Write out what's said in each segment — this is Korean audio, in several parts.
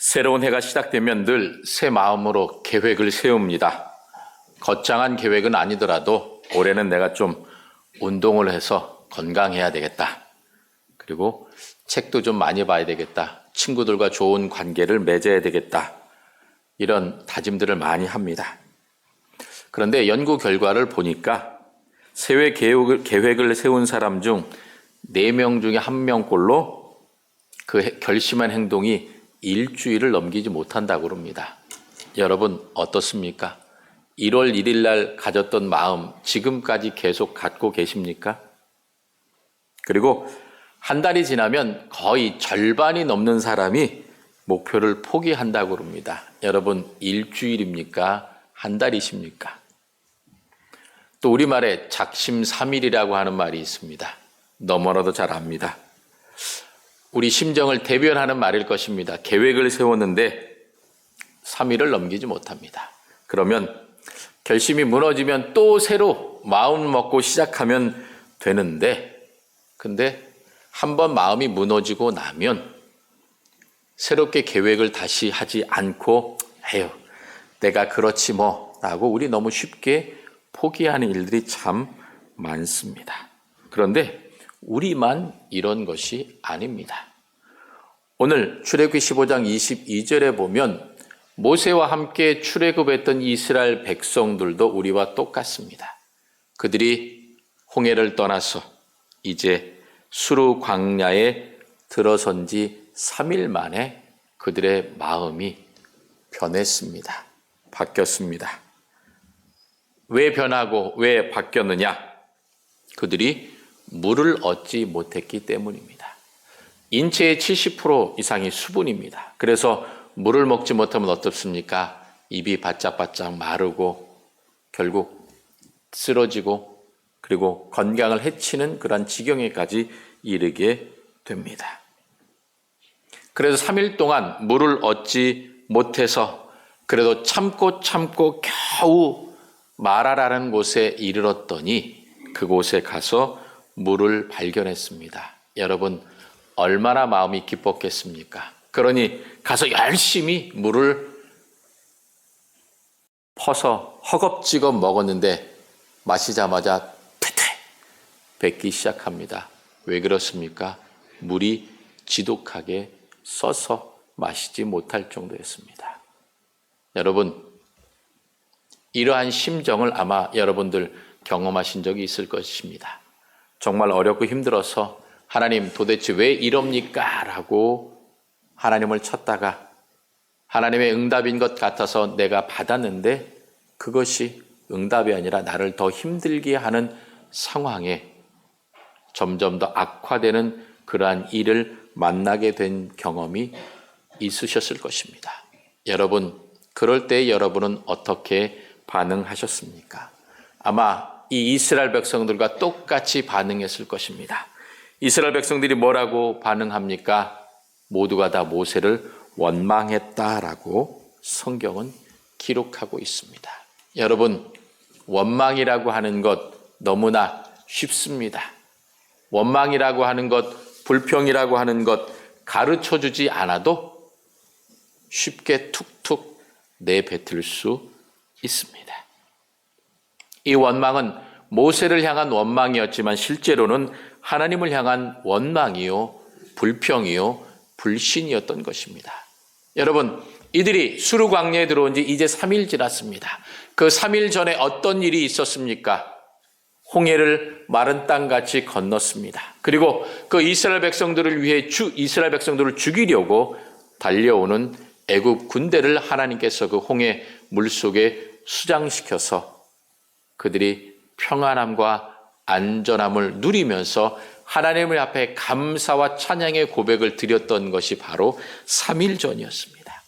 새로운 해가 시작되면 늘 새 마음으로 계획을 세웁니다. 거창한 계획은 아니더라도 올해는 내가 좀 운동을 해서 건강해야 되겠다. 그리고 책도 좀 많이 봐야 되겠다. 친구들과 좋은 관계를 맺어야 되겠다. 이런 다짐들을 많이 합니다. 그런데 연구 결과를 보니까 새해 계획을 세운 사람 중 4명 중에 1명꼴로 그 결심한 행동이 일주일을 넘기지 못한다고 합니다. 여러분 어떻습니까? 1월 1일 날 가졌던 마음 지금까지 계속 갖고 계십니까? 그리고 한 달이 지나면 거의 절반이 넘는 사람이 목표를 포기한다고 합니다. 여러분 일주일입니까? 한 달이십니까? 또 우리말에 작심삼일이라고 하는 말이 있습니다. 너무나도 잘 압니다. 우리 심정을 대변하는 말일 것입니다. 계획을 세웠는데 3일을 넘기지 못합니다. 그러면 결심이 무너지면 또 새로 마음 먹고 시작하면 되는데, 근데 한번 마음이 무너지고 나면 새롭게 계획을 다시 하지 않고 에휴 내가 그렇지 뭐 라고 우리 너무 쉽게 포기하는 일들이 참 많습니다. 그런데 우리만 이런 것이 아닙니다. 오늘 출애굽기 15장 22절에 보면 모세와 함께 출애굽했던 이스라엘 백성들도 우리와 똑같습니다. 그들이 홍해를 떠나서 이제 수르 광야에 들어선 지 3일 만에 그들의 마음이 변했습니다. 바뀌었습니다. 왜 변하고 왜 바뀌었느냐? 그들이 물을 얻지 못했기 때문입니다. 인체의 70% 이상이 수분입니다. 그래서 물을 먹지 못하면 어떻습니까? 입이 바짝바짝 마르고 결국 쓰러지고 그리고 건강을 해치는 그런 지경에까지 이르게 됩니다. 그래서 3일 동안 물을 얻지 못해서 그래도 참고 겨우 마라라는 곳에 이르렀더니 그곳에 가서 물을 발견했습니다. 여러분 얼마나 마음이 기뻤겠습니까? 그러니 가서 열심히 물을 퍼서 허겁지겁 먹었는데 마시자마자 퇴퇴 뱉기 시작합니다. 왜 그렇습니까? 물이 지독하게 써서 마시지 못할 정도였습니다. 여러분 이러한 심정을 아마 여러분들 경험하신 적이 있을 것입니다. 정말 어렵고 힘들어서 하나님 도대체 왜 이럽니까? 라고 하나님을 찾다가 하나님의 응답인 것 같아서 내가 받았는데 그것이 응답이 아니라 나를 더 힘들게 하는 상황에 점점 더 악화되는 그러한 일을 만나게 된 경험이 있으셨을 것입니다. 여러분 그럴 때 여러분은 어떻게 반응하셨습니까? 아마 이 이스라엘 백성들과 똑같이 반응했을 것입니다. 이스라엘 백성들이 뭐라고 반응합니까? 모두가 다 모세를 원망했다라고 성경은 기록하고 있습니다. 여러분, 원망이라고 하는 것 너무나 쉽습니다. 원망이라고 하는 것, 불평이라고 하는 것 가르쳐주지 않아도 쉽게 툭툭 내뱉을 수 있습니다. 이 원망은 모세를 향한 원망이었지만 실제로는 하나님을 향한 원망이요, 불평이요, 불신이었던 것입니다. 여러분, 이들이 수르 광야에 들어온 지 이제 3일 지났습니다. 그 3일 전에 어떤 일이 있었습니까? 홍해를 마른 땅같이 건넜습니다. 그리고 그 이스라엘 백성들을 위해 이스라엘 백성들을 죽이려고 달려오는 애굽 군대를 하나님께서 그 홍해 물속에 수장시켜서 그들이 평안함과 안전함을 누리면서 하나님의 앞에 감사와 찬양의 고백을 드렸던 것이 바로 3일 전이었습니다.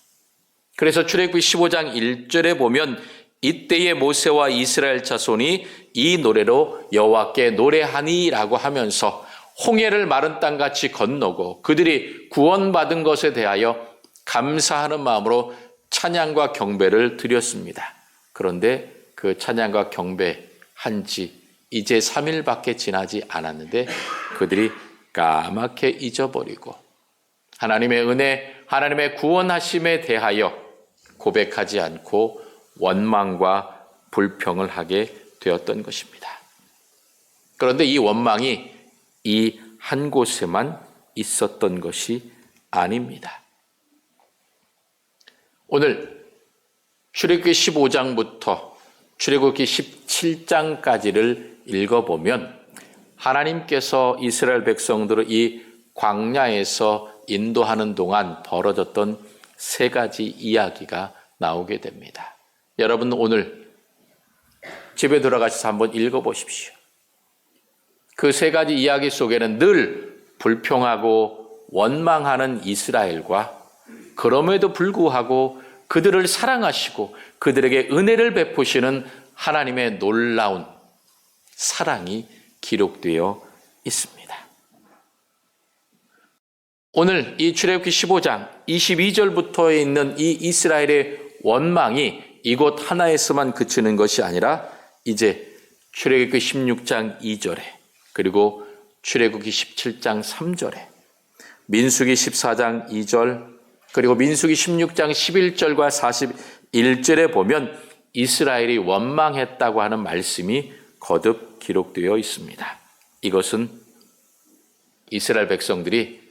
그래서 출애굽기 15장 1절에 보면 이때의 모세와 이스라엘 자손이 이 노래로 여호와께 노래하니라고 하면서 홍해를 마른 땅같이 건너고 그들이 구원받은 것에 대하여 감사하는 마음으로 찬양과 경배를 드렸습니다. 그런데 그 찬양과 경배한 지 이제 3일밖에 지나지 않았는데 그들이 까맣게 잊어버리고 하나님의 은혜, 하나님의 구원하심에 대하여 고백하지 않고 원망과 불평을 하게 되었던 것입니다. 그런데 이 원망이 이 한 곳에만 있었던 것이 아닙니다. 오늘 출애굽기 15장부터 출애굽기 17장까지를 읽어보면 하나님께서 이스라엘 백성들을 이 광야에서 인도하는 동안 벌어졌던 세 가지 이야기가 나오게 됩니다. 여러분 오늘 집에 돌아가셔서 한번 읽어보십시오. 그 세 가지 이야기 속에는 늘 불평하고 원망하는 이스라엘과 그럼에도 불구하고 그들을 사랑하시고 그들에게 은혜를 베푸시는 하나님의 놀라운 사랑이 기록되어 있습니다. 오늘 이 출애굽기 15장 22절부터에 있는 이 이스라엘의 원망이 이곳 하나에서만 그치는 것이 아니라 이제 출애굽기 16장 2절에 그리고 출애굽기 17장 3절에 민수기 14장 2절 그리고 민수기 16장 11절과 41절에 보면 이스라엘이 원망했다고 하는 말씀이 거듭 기록되어 있습니다. 이것은 이스라엘 백성들이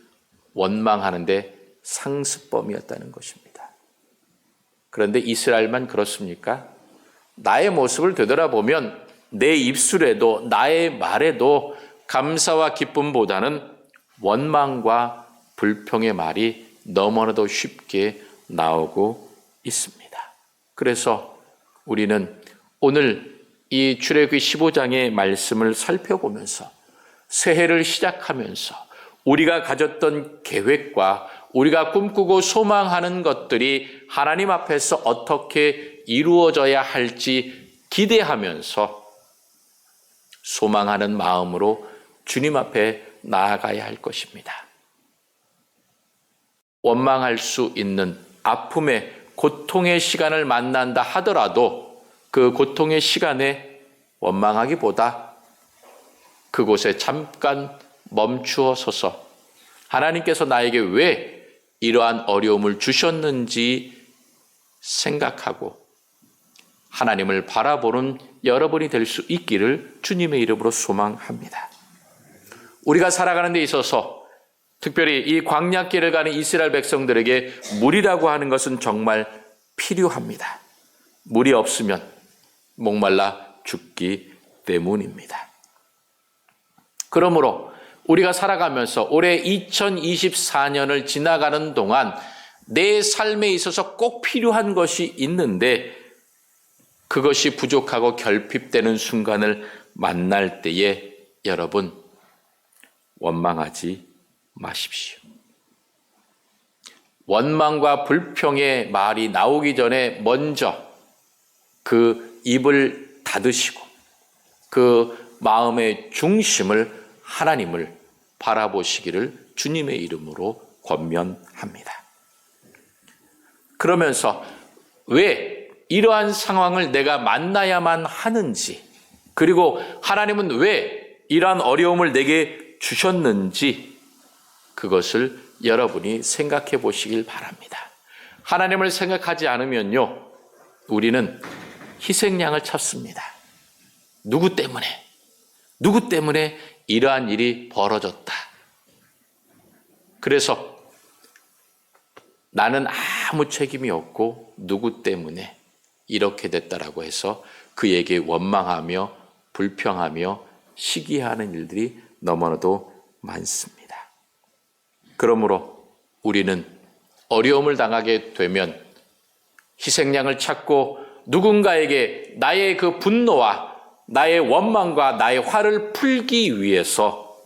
원망하는데 상습범이었다는 것입니다. 그런데 이스라엘만 그렇습니까? 나의 모습을 되돌아보면 내 입술에도 나의 말에도 감사와 기쁨보다는 원망과 불평의 말이 너무나도 쉽게 나오고 있습니다. 그래서 우리는 오늘 이 출애굽기 15장의 말씀을 살펴보면서 새해를 시작하면서 우리가 가졌던 계획과 우리가 꿈꾸고 소망하는 것들이 하나님 앞에서 어떻게 이루어져야 할지 기대하면서 소망하는 마음으로 주님 앞에 나아가야 할 것입니다. 원망할 수 있는 아픔의 고통의 시간을 만난다 하더라도 그 고통의 시간에 원망하기보다 그곳에 잠깐 멈추어 서서 하나님께서 나에게 왜 이러한 어려움을 주셨는지 생각하고 하나님을 바라보는 여러분이 될 수 있기를 주님의 이름으로 소망합니다. 우리가 살아가는 데 있어서 특별히 이 광야길을 가는 이스라엘 백성들에게 물이라고 하는 것은 정말 필요합니다. 물이 없으면 목말라 죽기 때문입니다. 그러므로 우리가 살아가면서 올해 2024년을 지나가는 동안 내 삶에 있어서 꼭 필요한 것이 있는데 그것이 부족하고 결핍되는 순간을 만날 때에 여러분 원망하지 마십시오. 원망과 불평의 말이 나오기 전에 먼저 그 입을 닫으시고 그 마음의 중심을 하나님을 바라보시기를 주님의 이름으로 권면합니다. 그러면서 왜 이러한 상황을 내가 만나야만 하는지 그리고 하나님은 왜 이러한 어려움을 내게 주셨는지 그것을 여러분이 생각해 보시길 바랍니다. 하나님을 생각하지 않으면요 우리는 희생양을 찾습니다. 누구 때문에 이러한 일이 벌어졌다. 그래서 나는 아무 책임이 없고 누구 때문에 이렇게 됐다라고 해서 그에게 원망하며 불평하며 시기하는 일들이 너무나도 많습니다. 그러므로 우리는 어려움을 당하게 되면 희생양을 찾고 누군가에게 나의 그 분노와 나의 원망과 나의 화를 풀기 위해서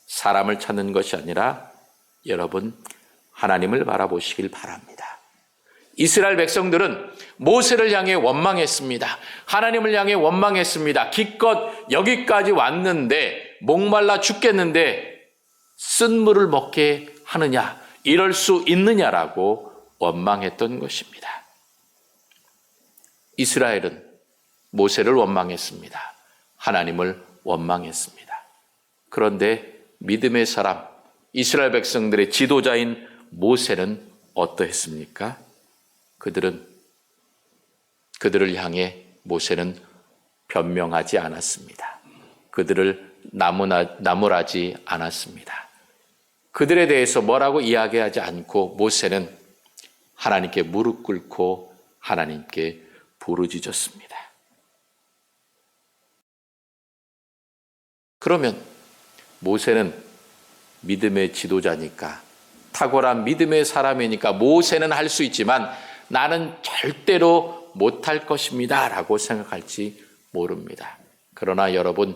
사람을 찾는 것이 아니라 여러분 하나님을 바라보시길 바랍니다. 이스라엘 백성들은 모세를 향해 원망했습니다. 하나님을 향해 원망했습니다. 기껏 여기까지 왔는데 목말라 죽겠는데 쓴 물을 먹게 하느냐 이럴 수 있느냐라고 원망했던 것입니다. 이스라엘은 모세를 원망했습니다. 하나님을 원망했습니다. 그런데 믿음의 사람 이스라엘 백성들의 지도자인 모세는 어떠했습니까? 그들을 향해 모세는 변명하지 않았습니다. 그들을 나무라지 않았습니다. 그들에 대해서 뭐라고 이야기하지 않고 모세는 하나님께 무릎 꿇고 하나님께 부르짖었습니다. 그러면 모세는 믿음의 지도자니까, 탁월한 믿음의 사람이니까 모세는 할 수 있지만 나는 절대로 못할 것입니다 라고 생각할지 모릅니다. 그러나 여러분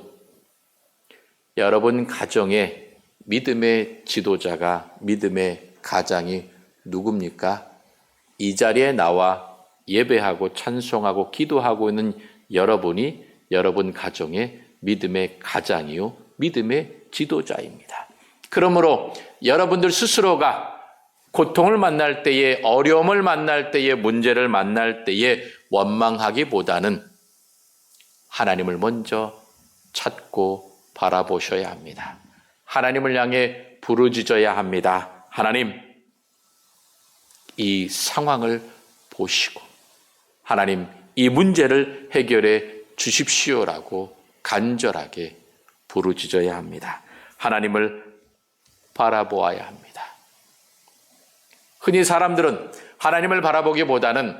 가정에 믿음의 지도자가, 믿음의 가장이 누굽니까? 이 자리에 나와 예배하고 찬송하고 기도하고 있는 여러분이 여러분 가정의 믿음의 가장이요, 믿음의 지도자입니다. 그러므로 여러분들 스스로가 고통을 만날 때에, 어려움을 만날 때에, 문제를 만날 때에 원망하기보다는 하나님을 먼저 찾고 바라보셔야 합니다. 하나님을 향해 부르짖어야 합니다. 하나님, 이 상황을 보시고 하나님, 이 문제를 해결해 주십시오라고 간절하게 부르짖어야 합니다. 하나님을 바라보아야 합니다. 흔히 사람들은 하나님을 바라보기보다는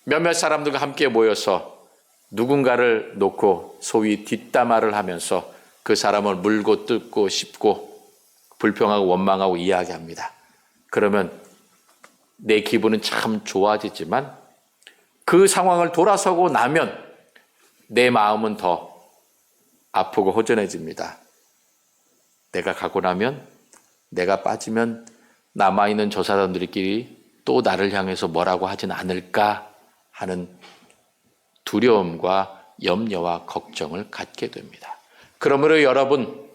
몇몇 사람들과 함께 모여서 누군가를 놓고 소위 뒷담화를 하면서 그 사람을 물고 뜯고 씹고 불평하고 원망하고 이야기합니다. 그러면 내 기분은 참 좋아지지만 그 상황을 돌아서고 나면 내 마음은 더 아프고 허전해집니다. 내가 가고 나면, 내가 빠지면 남아있는 저 사람들끼리 또 나를 향해서 뭐라고 하진 않을까 하는 두려움과 염려와 걱정을 갖게 됩니다. 그러므로 여러분,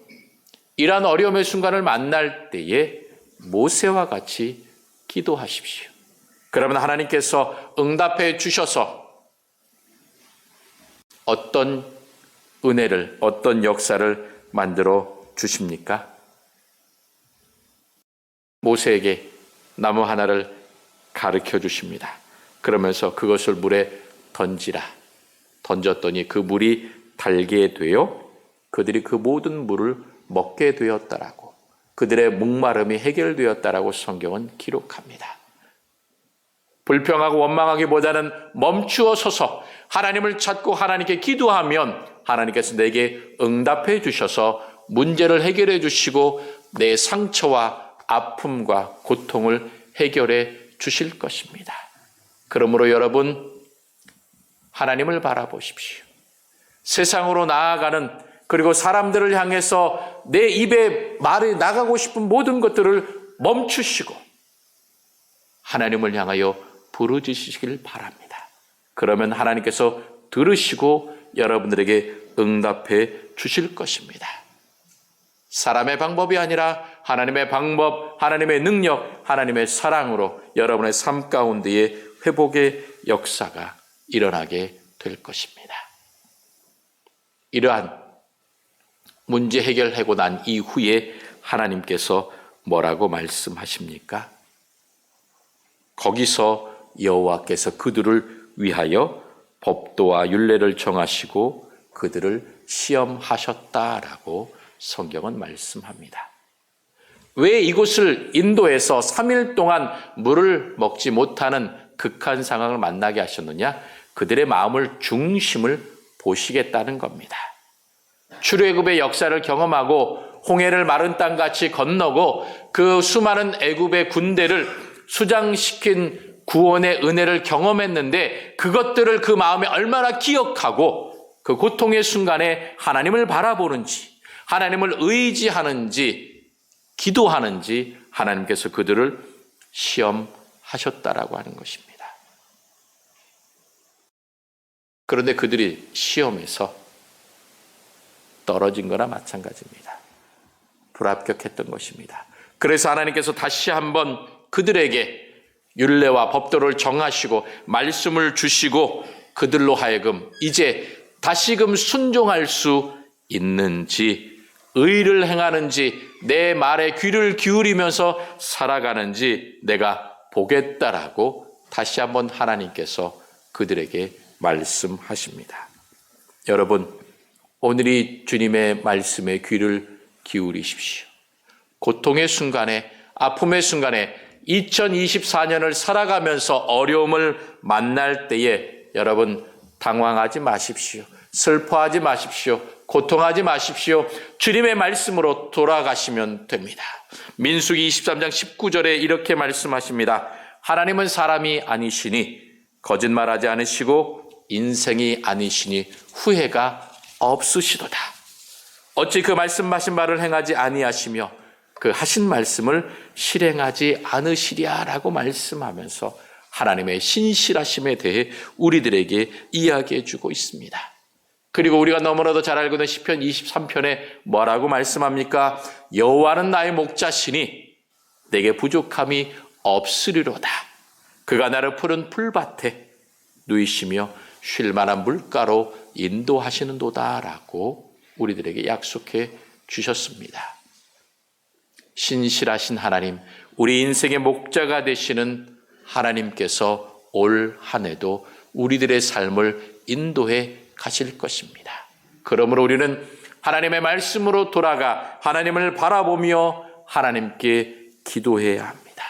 이러한 어려움의 순간을 만날 때에 모세와 같이 기도하십시오. 그러면 하나님께서 응답해 주셔서 어떤 은혜를, 어떤 역사를 만들어 주십니까? 모세에게 나무 하나를 가르쳐 주십니다. 그러면서 그것을 물에 던지라. 던졌더니 그 물이 달게 되어 그들이 그 모든 물을 먹게 되었다라고, 그들의 목마름이 해결되었다라고 성경은 기록합니다. 불평하고 원망하기보다는 멈추어 서서 하나님을 찾고 하나님께 기도하면 하나님께서 내게 응답해 주셔서 문제를 해결해 주시고 내 상처와 아픔과 고통을 해결해 주실 것입니다. 그러므로 여러분, 하나님을 바라보십시오. 세상으로 나아가는, 그리고 사람들을 향해서 내 입에 말이 나가고 싶은 모든 것들을 멈추시고 하나님을 향하여 부르짖으시길 바랍니다. 그러면 하나님께서 들으시고 여러분들에게 응답해 주실 것입니다. 사람의 방법이 아니라 하나님의 방법, 하나님의 능력, 하나님의 사랑으로 여러분의 삶 가운데에 회복의 역사가 일어나게 될 것입니다. 이러한 문제 해결하고 난 이후에 하나님께서 뭐라고 말씀하십니까? 거기서 여호와께서 그들을 위하여 법도와 율례를 정하시고 그들을 시험하셨다라고 성경은 말씀합니다. 왜 이곳을 인도에서 3일 동안 물을 먹지 못하는 극한 상황을 만나게 하셨느냐? 그들의 마음을, 중심을 보시겠다는 겁니다. 출애굽의 역사를 경험하고 홍해를 마른 땅같이 건너고 그 수많은 애굽의 군대를 수장시킨 구원의 은혜를 경험했는데 그것들을 그 마음에 얼마나 기억하고 그 고통의 순간에 하나님을 바라보는지, 하나님을 의지하는지, 기도하는지 하나님께서 그들을 시험하셨다라고 하는 것입니다. 그런데 그들이 시험에서 떨어진 거나 마찬가지입니다. 불합격했던 것입니다. 그래서 하나님께서 다시 한번 그들에게 율례와 법도를 정하시고 말씀을 주시고 그들로 하여금 이제 다시금 순종할 수 있는지, 의를 행하는지, 내 말에 귀를 기울이면서 살아가는지 내가 보겠다라고 다시 한번 하나님께서 그들에게 말씀하십니다. 여러분, 오늘이 주님의 말씀에 귀를 기울이십시오. 고통의 순간에, 아픔의 순간에 2024년을 살아가면서 어려움을 만날 때에 여러분 당황하지 마십시오. 슬퍼하지 마십시오. 고통하지 마십시오. 주님의 말씀으로 돌아가시면 됩니다. 민수기 23장 19절에 이렇게 말씀하십니다. 하나님은 사람이 아니시니 거짓말하지 않으시고 인생이 아니시니 후회가 없으시도다. 어찌 그 말씀하신 바를 행하지 아니하시며 그 하신 말씀을 실행하지 않으시랴라고 말씀하면서 하나님의 신실하심에 대해 우리들에게 이야기해 주고 있습니다. 그리고 우리가 너무나도 잘 알고 있는 시편 23편에 뭐라고 말씀합니까? 여호와는 나의 목자시니 내게 부족함이 없으리로다. 그가 나를 푸른 풀밭에 누이시며 쉴 만한 물가로 인도하시는도다라고 우리들에게 약속해 주셨습니다. 신실하신 하나님, 우리 인생의 목자가 되시는 하나님께서 올 한 해도 우리들의 삶을 인도해 가실 것입니다. 그러므로 우리는 하나님의 말씀으로 돌아가 하나님을 바라보며 하나님께 기도해야 합니다.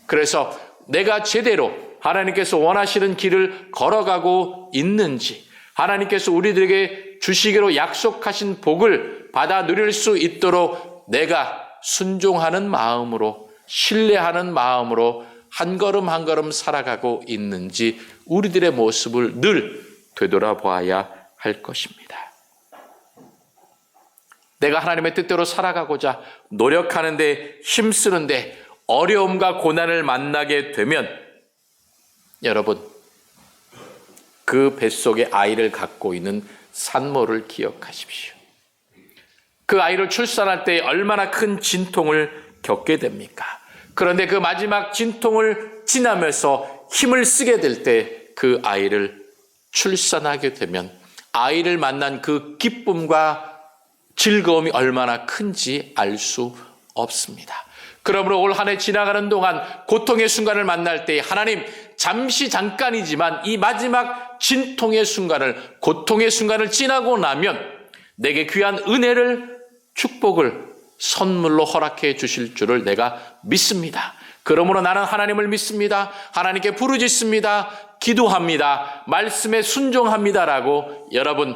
그래서 내가 제대로 하나님께서 원하시는 길을 걸어가고 있는지, 하나님께서 우리들에게 주시기로 약속하신 복을 받아 누릴 수 있도록 내가 순종하는 마음으로, 신뢰하는 마음으로 한 걸음 한 걸음 살아가고 있는지 우리들의 모습을 늘 되돌아봐야 할 것입니다. 내가 하나님의 뜻대로 살아가고자 노력하는데, 힘쓰는데 어려움과 고난을 만나게 되면 여러분, 그 뱃속에 아이를 갖고 있는 산모를 기억하십시오. 그 아이를 출산할 때 얼마나 큰 진통을 겪게 됩니까? 그런데 그 마지막 진통을 지나면서 힘을 쓰게 될 때 그 아이를 출산하게 되면 아이를 만난 그 기쁨과 즐거움이 얼마나 큰지 알 수 없습니다. 그러므로 올 한 해 지나가는 동안 고통의 순간을 만날 때 하나님, 잠시 잠깐이지만 이 마지막 진통의 순간을, 고통의 순간을 지나고 나면 내게 귀한 은혜를, 축복을 선물로 허락해 주실 줄을 내가 믿습니다. 그러므로 나는 하나님을 믿습니다. 하나님께 부르짖습니다. 기도합니다. 말씀에 순종합니다라고 여러분,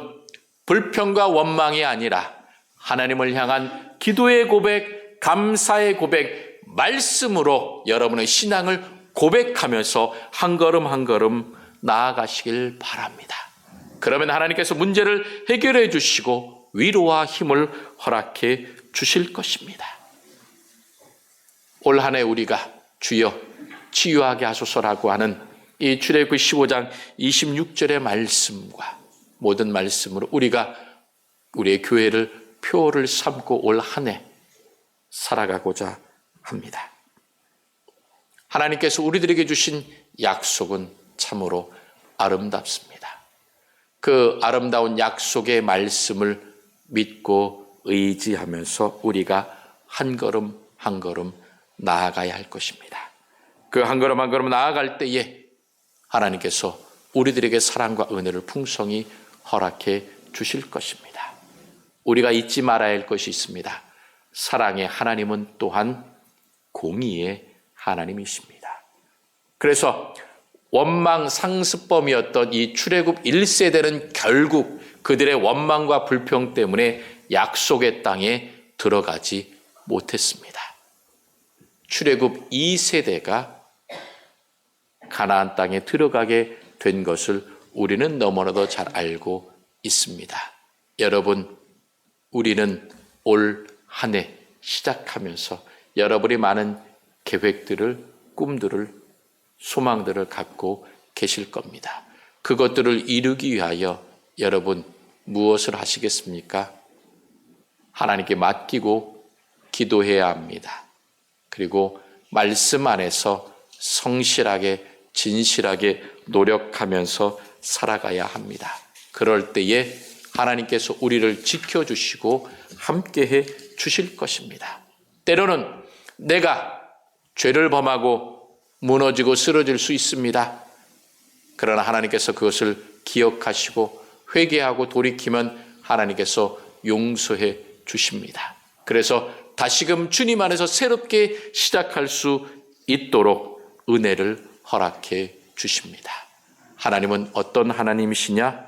불평과 원망이 아니라 하나님을 향한 기도의 고백, 감사의 고백, 말씀으로 여러분의 신앙을 고백하면서 한 걸음 한 걸음 나아가시길 바랍니다. 그러면 하나님께서 문제를 해결해 주시고 위로와 힘을 허락해 주실 것입니다. 올 한 해 우리가 주여 치유하게 하소서라고 하는 이 출애굽기 15장 26절의 말씀과 모든 말씀으로 우리가 우리의 교회를 표를 삼고 올 한 해 살아가고자 합니다. 하나님께서 우리들에게 주신 약속은 참으로 아름답습니다. 그 아름다운 약속의 말씀을 믿고 의지하면서 우리가 한 걸음 한 걸음 나아가야 할 것입니다. 그 한 걸음 한 걸음 나아갈 때에 하나님께서 우리들에게 사랑과 은혜를 풍성히 허락해 주실 것입니다. 우리가 잊지 말아야 할 것이 있습니다. 사랑의 하나님은 또한 공의의 하나님이십니다. 그래서 원망 상습범이었던 이 출애굽 1세대는 결국 그들의 원망과 불평 때문에 약속의 땅에 들어가지 못했습니다. 출애굽 2세대가 가나안 땅에 들어가게 된 것을 우리는 너무나도 잘 알고 있습니다. 여러분, 우리는 올 한 해 시작하면서 여러분이 많은 계획들을, 꿈들을, 소망들을 갖고 계실 겁니다. 그것들을 이루기 위하여 여러분 무엇을 하시겠습니까? 하나님께 맡기고 기도해야 합니다. 그리고 말씀 안에서 성실하게, 진실하게 노력하면서 살아가야 합니다. 그럴 때에 하나님께서 우리를 지켜주시고 함께해 주실 것입니다. 때로는 내가 죄를 범하고 무너지고 쓰러질 수 있습니다. 그러나 하나님께서 그것을 기억하시고 회개하고 돌이키면 하나님께서 용서해 주십니다. 그래서 다시금 주님 안에서 새롭게 시작할 수 있도록 은혜를 허락해 주십니다. 하나님은 어떤 하나님이시냐?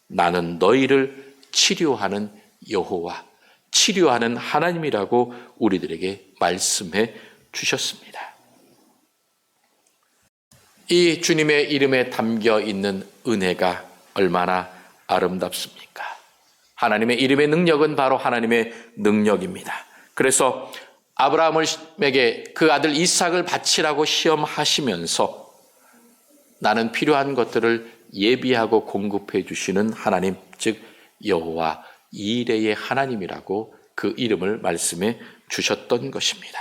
나는 너희를 치료하는 여호와, 치료하는 하나님이라고 우리들에게 말씀해 주셨습니다. 이 주님의 이름에 담겨 있는 은혜가 얼마나 아름답습니까? 하나님의 이름의 능력은 바로 하나님의 능력입니다. 그래서 아브라함에게 그 아들 이삭을 바치라고 시험하시면서 나는 필요한 것들을 예비하고 공급해 주시는 하나님, 즉 여호와 이레의 하나님이라고 그 이름을 말씀해 주셨던 것입니다.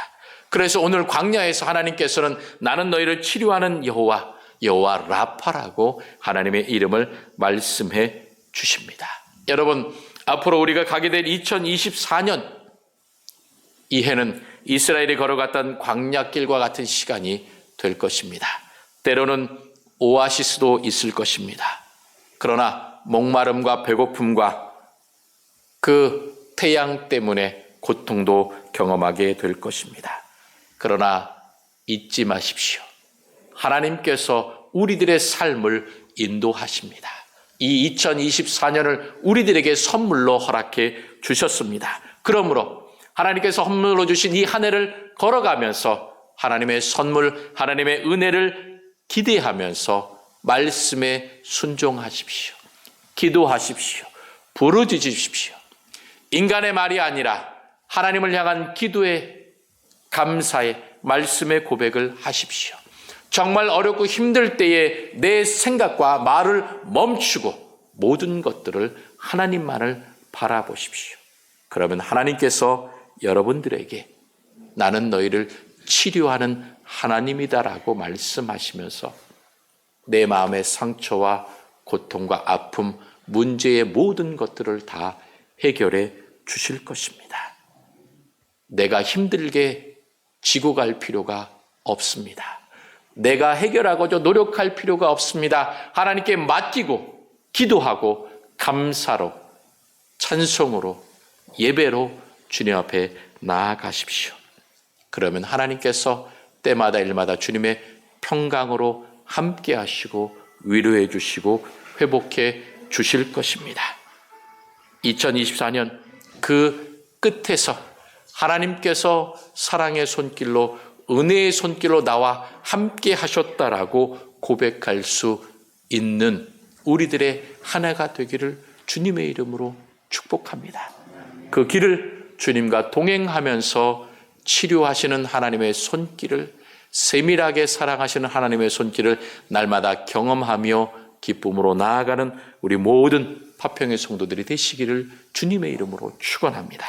그래서 오늘 광야에서 하나님께서는 나는 너희를 치료하는 여호와, 여호와 라파라고 하나님의 이름을 말씀해 주십니다. 여러분, 앞으로 우리가 가게 될 2024년, 이 해는 이스라엘이 걸어갔던 광야길과 같은 시간이 될 것입니다. 때로는 오아시스도 있을 것입니다. 그러나 목마름과 배고픔과 그 태양 때문에 고통도 경험하게 될 것입니다. 그러나 잊지 마십시오. 하나님께서 우리들의 삶을 인도하십니다. 이 2024년을 우리들에게 선물로 허락해 주셨습니다. 그러므로 하나님께서 선물로 주신 이 한 해를 걸어가면서 하나님의 선물, 하나님의 은혜를 기대하면서 말씀에 순종하십시오. 기도하십시오. 부르짖으십시오. 인간의 말이 아니라 하나님을 향한 기도의 감사의 말씀의 고백을 하십시오. 정말 어렵고 힘들 때에 내 생각과 말을 멈추고 모든 것들을 하나님만을 바라보십시오. 그러면 하나님께서 여러분들에게 나는 너희를 치료하는 하나님이다라고 말씀하시면서 내 마음의 상처와 고통과 아픔, 문제의 모든 것들을 다 해결해 주실 것입니다. 내가 힘들게 지고 갈 필요가 없습니다. 내가 해결하고자 노력할 필요가 없습니다. 하나님께 맡기고 기도하고 감사로 찬송으로 예배로 주님 앞에 나아가십시오. 그러면 하나님께서 때마다 일마다 주님의 평강으로 함께 하시고 위로해 주시고 회복해 주실 것입니다. 2024년 그 끝에서 하나님께서 사랑의 손길로 은혜의 손길로 나와 함께 하셨다라고 고백할 수 있는 우리들의 한 해가 되기를 주님의 이름으로 축복합니다. 그 길을 주님과 동행하면서 치료하시는 하나님의 손길을, 세밀하게 사랑하시는 하나님의 손길을 날마다 경험하며 기쁨으로 나아가는 우리 모든 파평의 성도들이 되시기를 주님의 이름으로 축원합니다.